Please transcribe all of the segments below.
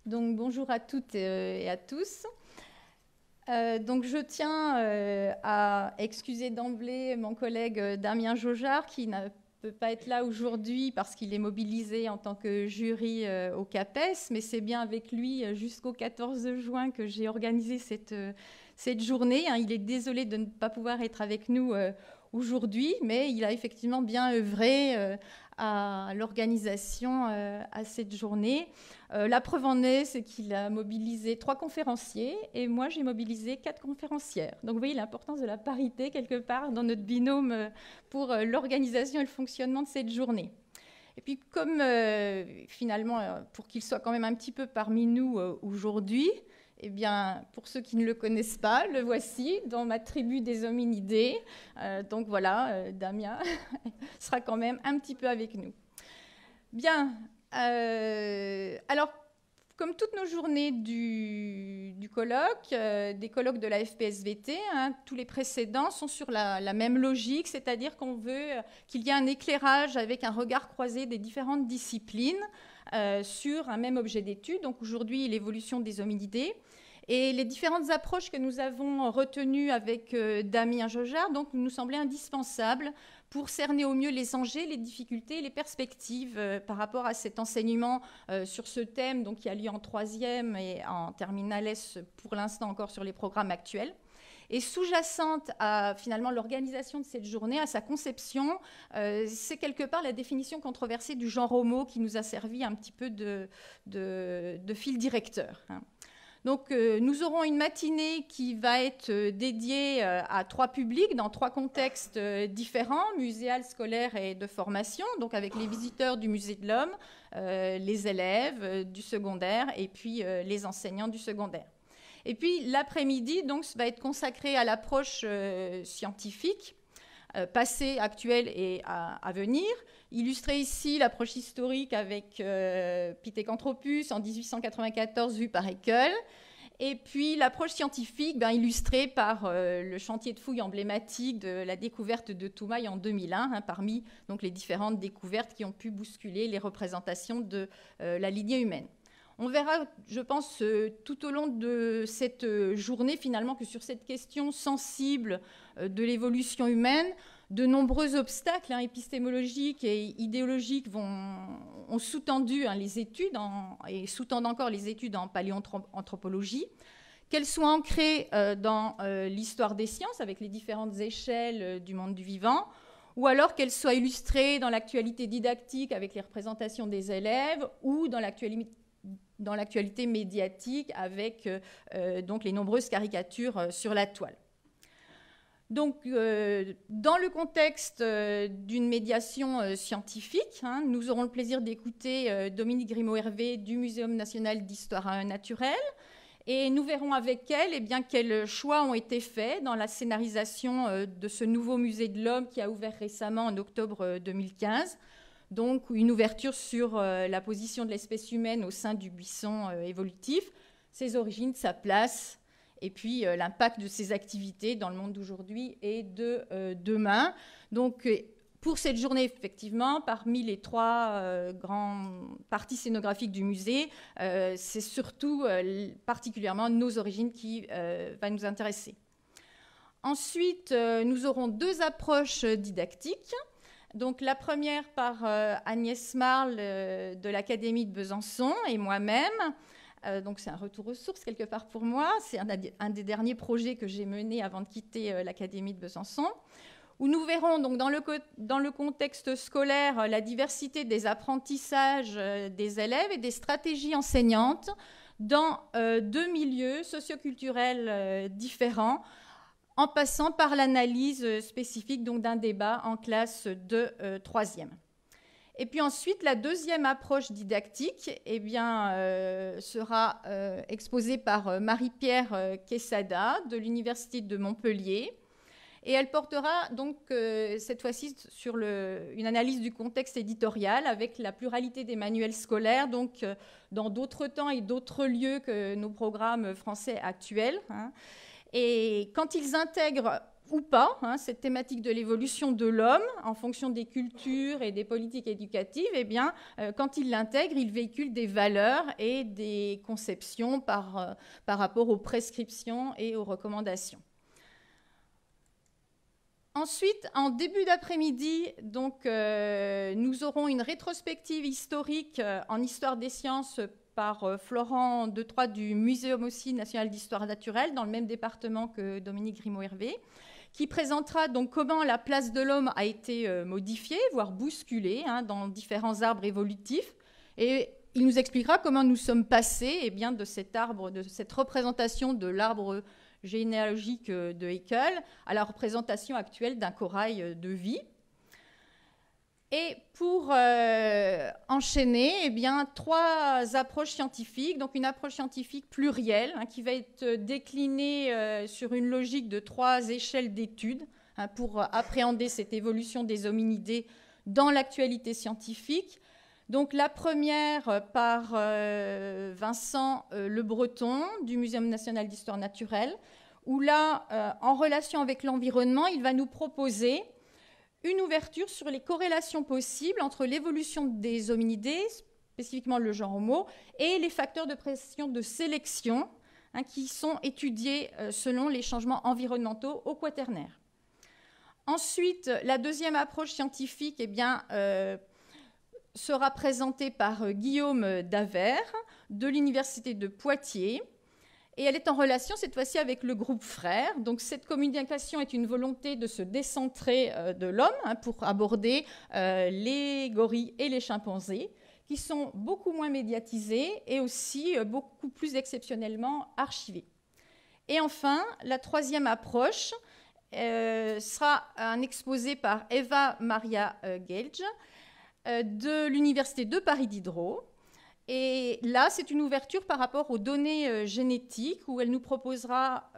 Donc bonjour à toutes et à tous. Donc je tiens à excuser d'emblée mon collègue Damien Jaujard qui ne peut pas être là aujourd'hui parce qu'il est mobilisé en tant que jury au CAPES, mais c'est bien avec lui jusqu'au 14 juin que j'ai organisé cette journée. Il est désolé de ne pas pouvoir être avec nous aujourd'hui, mais il a effectivement bien œuvré à l'organisation à cette journée. La preuve en est, c'est qu'il a mobilisé 3 conférenciers et moi j'ai mobilisé 4 conférencières. Donc vous voyez l'importance de la parité quelque part dans notre binôme pour l'organisation et le fonctionnement de cette journée. Et puis comme finalement, pour qu'il soit quand même un petit peu parmi nous aujourd'hui, eh bien, pour ceux qui ne le connaissent pas, le voici dans ma tribu des hominidés. Donc voilà, Damien sera quand même un petit peu avec nous. Bien, alors, comme toutes nos journées du colloque, des colloques de la FPSVT, tous les précédents sont sur la même logique, c'est-à-dire qu'on veut qu'il y ait un éclairage avec un regard croisé des différentes disciplines sur un même objet d'étude. Donc aujourd'hui, l'évolution des hominidés. Et les différentes approches que nous avons retenues avec Damien Jaujard nous semblaient indispensables pour cerner au mieux les enjeux, les difficultés, les perspectives par rapport à cet enseignement sur ce thème qui a lieu en 3e et en terminale S pour l'instant encore sur les programmes actuels. Et sous-jacente à finalement l'organisation de cette journée, à sa conception, c'est quelque part la définition controversée du genre homo qui nous a servi un petit peu de fil directeur. Donc, nous aurons une matinée qui va être dédiée à 3 publics dans 3 contextes différents, muséal, scolaire et de formation, donc avec les visiteurs du Musée de l'Homme, les élèves du secondaire et puis les enseignants du secondaire. Et puis l'après-midi, va être consacré à l'approche scientifique, passée, actuelle et à venir. Illustré ici l'approche historique avec Pithecanthropus en 1894 vu par Haeckel. Et puis l'approche scientifique illustrée par le chantier de fouilles emblématique de la découverte de Toumaï en 2001, parmi les différentes découvertes qui ont pu bousculer les représentations de la lignée humaine. On verra, je pense, tout au long de cette journée, finalement, que sur cette question sensible de l'évolution humaine, de nombreux obstacles épistémologiques et idéologiques ont sous-tendu les études et sous-tendent encore les études en paléoanthropologie, qu'elles soient ancrées dans l'histoire des sciences avec les différentes échelles du monde du vivant, ou alors qu'elles soient illustrées dans l'actualité didactique avec les représentations des élèves ou dans l'actualité médiatique avec les nombreuses caricatures sur la toile. Donc, dans le contexte d'une médiation scientifique, nous aurons le plaisir d'écouter Dominique Grimaud-Hervé du Muséum national d'histoire naturelle. Et nous verrons avec elle quels choix ont été faits dans la scénarisation de ce nouveau musée de l'homme qui a ouvert récemment en octobre 2015. Donc, une ouverture sur la position de l'espèce humaine au sein du buisson évolutif, ses origines, sa place, et puis l'impact de ces activités dans le monde d'aujourd'hui et de demain. Donc, pour cette journée, effectivement, parmi les 3 grandes parties scénographiques du musée, c'est surtout particulièrement nos origines qui va nous intéresser. Ensuite, nous aurons 2 approches didactiques. Donc, la première par Agnès Marle de l'Académie de Besançon et moi-même. Donc, c'est un retour aux sources quelque part pour moi. C'est un des derniers projets que j'ai mené avant de quitter l'Académie de Besançon, où nous verrons donc dans le contexte scolaire la diversité des apprentissages des élèves et des stratégies enseignantes dans 2 milieux socioculturels différents, en passant par l'analyse spécifique d'un débat en classe de 3e. Et puis ensuite, la deuxième approche didactique sera exposée par Marie-Pierre Quesada de l'Université de Montpellier. Et elle portera donc cette fois-ci sur une analyse du contexte éditorial avec la pluralité des manuels scolaires, dans d'autres temps et d'autres lieux que nos programmes français actuels. Et quand ils intègrent ou pas, hein, cette thématique de l'évolution de l'homme en fonction des cultures et des politiques éducatives, eh bien, quand il l'intègre, il véhicule des valeurs et des conceptions par rapport aux prescriptions et aux recommandations. Ensuite, en début d'après-midi, donc, nous aurons une rétrospective historique en histoire des sciences par Florent Detroit du Muséum aussi national d'histoire naturelle, dans le même département que Dominique Grimaud-Hervé, qui présentera donc comment la place de l'homme a été modifiée, voire bousculée, hein, dans différents arbres évolutifs. Et il nous expliquera comment nous sommes passés eh bien, de cet arbre, de cette représentation de l'arbre généalogique de Haeckel à la représentation actuelle d'un corail de vie. Et pour enchaîner, eh bien, 3 approches scientifiques. Donc une approche scientifique plurielle, hein, qui va être déclinée sur une logique de 3 échelles d'études, hein, pour appréhender cette évolution des hominidés dans l'actualité scientifique. Donc la première par Vincent Le Breton du Muséum national d'histoire naturelle, où là, en relation avec l'environnement, il va nous proposer une ouverture sur les corrélations possibles entre l'évolution des hominidés, spécifiquement le genre Homo, et les facteurs de pression de sélection, hein, qui sont étudiés selon les changements environnementaux au Quaternaire. Ensuite, la deuxième approche scientifique, eh bien, sera présentée par Guillaume Daver de l'Université de Poitiers. Et elle est en relation cette fois-ci avec le groupe Frères. Donc cette communication est une volonté de se décentrer de l'homme, hein, pour aborder les gorilles et les chimpanzés, qui sont beaucoup moins médiatisés et aussi beaucoup plus exceptionnellement archivés. Et enfin, la troisième approche sera un exposé par Eva Maria Gelge de l'Université de Paris Diderot. Et là, c'est une ouverture par rapport aux données génétiques, où elle nous proposera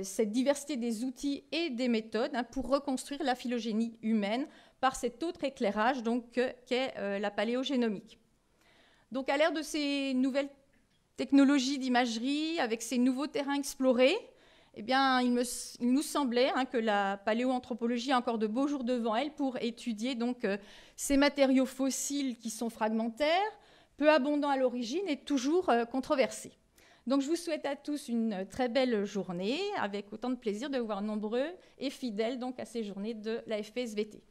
cette diversité des outils et des méthodes, hein, pour reconstruire la phylogénie humaine par cet autre éclairage qu'est la paléogénomique. Donc à l'ère de ces nouvelles technologies d'imagerie, avec ces nouveaux terrains explorés, eh bien, il nous semblait, hein, que la paléoanthropologie a encore de beaux jours devant elle pour étudier donc, ces matériaux fossiles qui sont fragmentaires, peu abondants à l'origine et toujours controversés. Donc je vous souhaite à tous une très belle journée, avec autant de plaisir de vous voir nombreux et fidèles donc, à ces journées de la FPSVT.